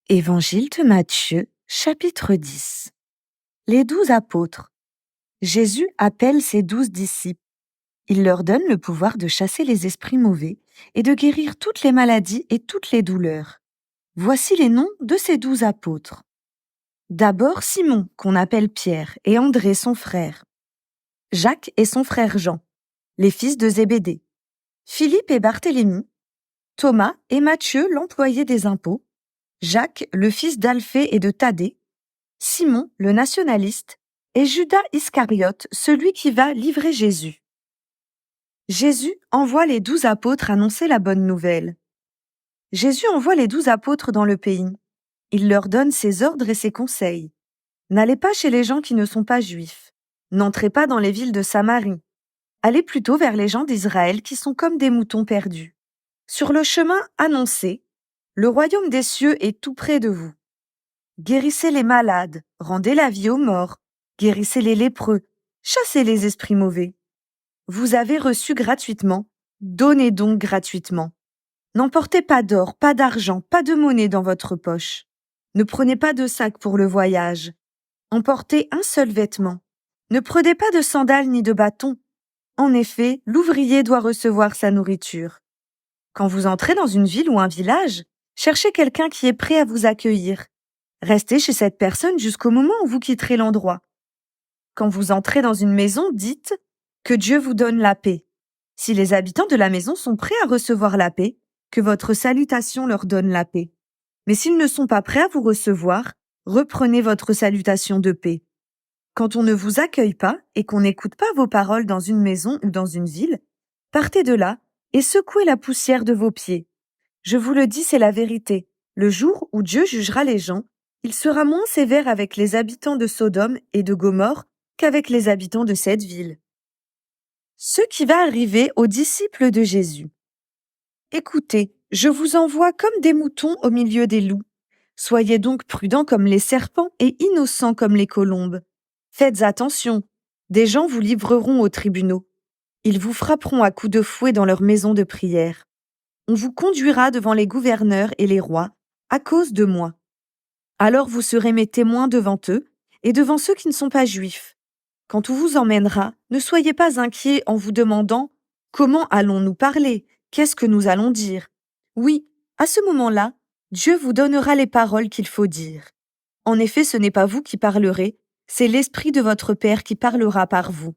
Évangile de Matthieu, chapitre 10. Les 12 apôtres. Jésus appelle ses 12 disciples. Il leur donne le pouvoir de chasser les esprits mauvais et de guérir toutes les maladies et toutes les douleurs. Voici les noms de ces 12 apôtres. D'abord Simon, qu'on appelle Pierre, et André son frère. Jacques et son frère Jean, les fils de Zébédée. Philippe et Barthélemy. Thomas et Matthieu, l'employé des impôts. Jacques, le fils d'Alphée et de Thaddée, Simon, le nationaliste, et Judas Iscariote, celui qui va livrer Jésus. Jésus envoie les 12 apôtres annoncer la bonne nouvelle. Jésus envoie les 12 apôtres dans le pays. Il leur donne ses ordres et ses conseils. N'allez pas chez les gens qui ne sont pas juifs. N'entrez pas dans les villes de Samarie. Allez plutôt vers les gens d'Israël qui sont comme des moutons perdus. Sur le chemin, annoncez « Le royaume des cieux est tout près de vous ». Guérissez les malades, rendez la vie aux morts, guérissez les lépreux, chassez les esprits mauvais. Vous avez reçu gratuitement, donnez donc gratuitement. N'emportez pas d'or, pas d'argent, pas de monnaie dans votre poche. Ne prenez pas de sac pour le voyage. Emportez un seul vêtement. Ne prenez pas de sandales ni de bâton. En effet, l'ouvrier doit recevoir sa nourriture. Quand vous entrez dans une ville ou un village, cherchez quelqu'un qui est prêt à vous accueillir. Restez chez cette personne jusqu'au moment où vous quitterez l'endroit. Quand vous entrez dans une maison, dites « Que Dieu vous donne la paix ». Si les habitants de la maison sont prêts à recevoir la paix, que votre salutation leur donne la paix. Mais s'ils ne sont pas prêts à vous recevoir, reprenez votre salutation de paix. Quand on ne vous accueille pas et qu'on n'écoute pas vos paroles dans une maison ou dans une ville, partez de là et secouez la poussière de vos pieds. Je vous le dis, c'est la vérité. Le jour où Dieu jugera les gens, il sera moins sévère avec les habitants de Sodome et de Gomorrhe qu'avec les habitants de cette ville. Ce qui va arriver aux disciples de Jésus. Écoutez, je vous envoie comme des moutons au milieu des loups. Soyez donc prudents comme les serpents et innocents comme les colombes. Faites attention, des gens vous livreront aux tribunaux. Ils vous frapperont à coups de fouet dans leur maison de prière. On vous conduira devant les gouverneurs et les rois à cause de moi. Alors vous serez mes témoins devant eux et devant ceux qui ne sont pas juifs. Quand on vous emmènera, ne soyez pas inquiets en vous demandant « Comment allons-nous parler ? Qu'est-ce que nous allons dire ?» Oui, à ce moment-là, Dieu vous donnera les paroles qu'il faut dire. En effet, ce n'est pas vous qui parlerez, c'est l'Esprit de votre Père qui parlera par vous.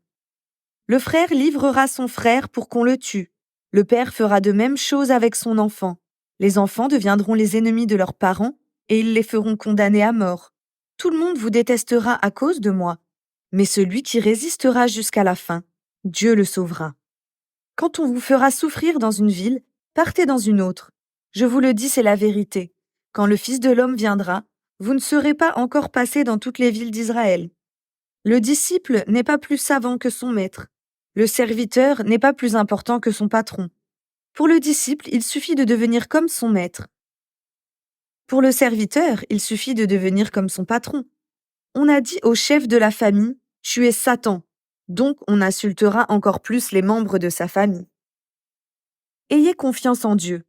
Le frère livrera son frère pour qu'on le tue. Le père fera de même chose avec son enfant. Les enfants deviendront les ennemis de leurs parents et ils les feront condamner à mort. Tout le monde vous détestera à cause de moi. Mais celui qui résistera jusqu'à la fin, Dieu le sauvera. Quand on vous fera souffrir dans une ville, partez dans une autre. Je vous le dis, c'est la vérité. Quand le Fils de l'homme viendra, vous ne serez pas encore passé dans toutes les villes d'Israël. Le disciple n'est pas plus savant que son maître. Le serviteur n'est pas plus important que son patron. Pour le disciple, il suffit de devenir comme son maître. Pour le serviteur, il suffit de devenir comme son patron. On a dit au chef de la famille « Tu es Satan », donc on insultera encore plus les membres de sa famille. Ayez confiance en Dieu.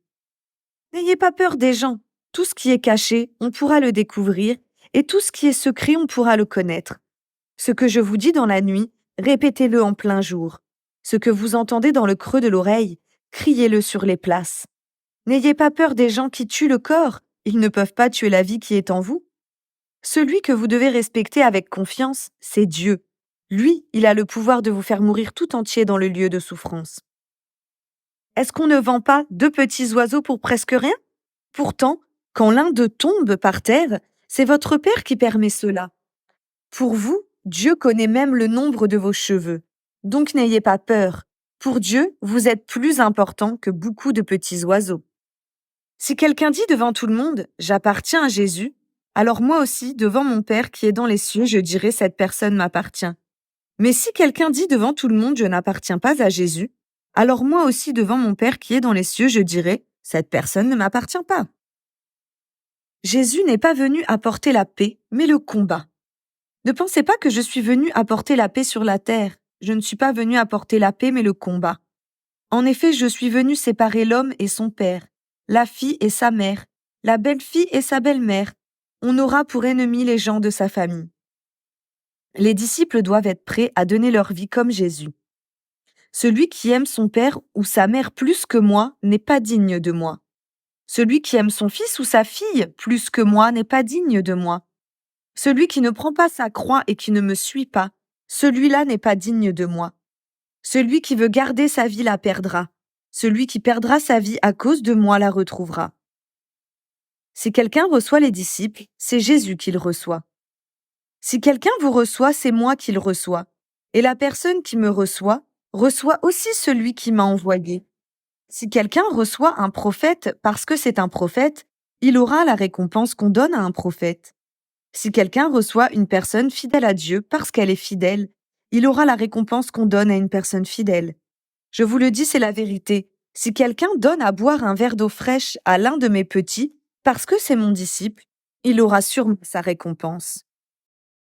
N'ayez pas peur des gens. Tout ce qui est caché, on pourra le découvrir, et tout ce qui est secret, on pourra le connaître. Ce que je vous dis dans la nuit, répétez-le en plein jour. Ce que vous entendez dans le creux de l'oreille, criez-le sur les places. N'ayez pas peur des gens qui tuent le corps, ils ne peuvent pas tuer la vie qui est en vous. Celui que vous devez respecter avec confiance, c'est Dieu. Lui, il a le pouvoir de vous faire mourir tout entier dans le lieu de souffrance. Est-ce qu'on ne vend pas 2 petits oiseaux pour presque rien? Pourtant, quand l'un d'eux tombe par terre, c'est votre Père qui permet cela. Pour vous, Dieu connaît même le nombre de vos cheveux. Donc n'ayez pas peur. Pour Dieu, vous êtes plus important que beaucoup de petits oiseaux. Si quelqu'un dit devant tout le monde « J'appartiens à Jésus », alors moi aussi, devant mon Père qui est dans les cieux, je dirai « Cette personne m'appartient ». Mais si quelqu'un dit devant tout le monde « Je n'appartiens pas à Jésus », alors moi aussi, devant mon Père qui est dans les cieux, je dirai « Cette personne ne m'appartient pas ». Jésus n'est pas venu apporter la paix, mais le combat. Ne pensez pas que je suis venu apporter la paix sur la terre. Je ne suis pas venu apporter la paix, mais le combat. En effet, je suis venu séparer l'homme et son père, la fille et sa mère, la belle-fille et sa belle-mère. On aura pour ennemis les gens de sa famille. Les disciples doivent être prêts à donner leur vie comme Jésus. Celui qui aime son père ou sa mère plus que moi n'est pas digne de moi. Celui qui aime son fils ou sa fille plus que moi n'est pas digne de moi. Celui qui ne prend pas sa croix et qui ne me suit pas, celui-là n'est pas digne de moi. Celui qui veut garder sa vie la perdra. Celui qui perdra sa vie à cause de moi la retrouvera. Si quelqu'un reçoit les disciples, c'est Jésus qui le reçoit. Si quelqu'un vous reçoit, c'est moi qui le reçois. Et la personne qui me reçoit aussi celui qui m'a envoyé. Si quelqu'un reçoit un prophète parce que c'est un prophète, il aura la récompense qu'on donne à un prophète. Si quelqu'un reçoit une personne fidèle à Dieu parce qu'elle est fidèle, il aura la récompense qu'on donne à une personne fidèle. Je vous le dis, c'est la vérité. Si quelqu'un donne à boire un verre d'eau fraîche à l'un de mes petits, parce que c'est mon disciple, il aura sûrement sa récompense.